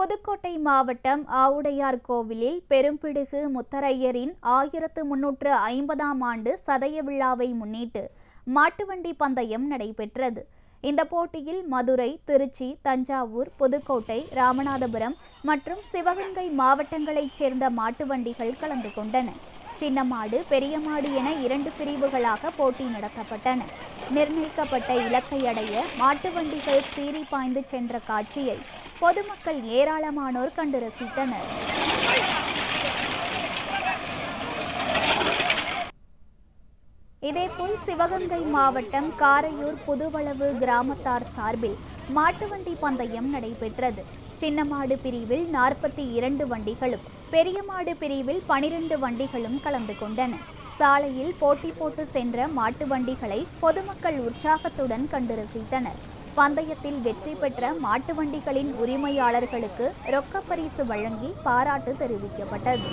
புதுக்கோட்டை மாவட்டம் ஆவுடையார் கோவிலில் பெரும்பிடுகு முத்தரையரின் 1350ஆம் ஆண்டு சதய விழாவை முன்னிட்டு மாட்டுவண்டி பந்தயம் நடைபெற்றது. இந்த போட்டியில் மதுரை, திருச்சி, தஞ்சாவூர், புதுக்கோட்டை, ராமநாதபுரம் மற்றும் சிவகங்கை மாவட்டங்களைச் சேர்ந்த மாட்டுவண்டிகள் கலந்து கொண்டன. சின்ன மாடு, பெரிய மாடு என 2 பிரிவுகளாக போட்டி நடத்தப்பட்டன. நிர்ணயிக்கப்பட்ட இலக்கை அடைய மாட்டுவண்டிகள் சீறி பாய்ந்து சென்ற காட்சியை பொதுமக்கள் ஏராளமானோர் கண்டு ரசித்தனர். இதேபோல் சிவகங்கை மாவட்டம் காரையூர் புதுவளவு கிராமத்தார் சார்பில் மாட்டுவண்டி பந்தயம் நடைபெற்றது. சின்ன மாடு பிரிவில் 42 வண்டிகளும், பெரிய மாடு பிரிவில் 12 வண்டிகளும் கலந்து கொண்டன. சாலையில் போட்டி போட்டு சென்ற மாட்டு வண்டிகளை பொதுமக்கள் உற்சாகத்துடன் கண்டு ரசித்தனர். பந்தயத்தில் வெற்றி பெற்ற மாட்டு வண்டிகளின் உரிமையாளர்களுக்கு ரொக்கப்பரிசு வழங்கி பாராட்டு தெரிவிக்கப்பட்டது.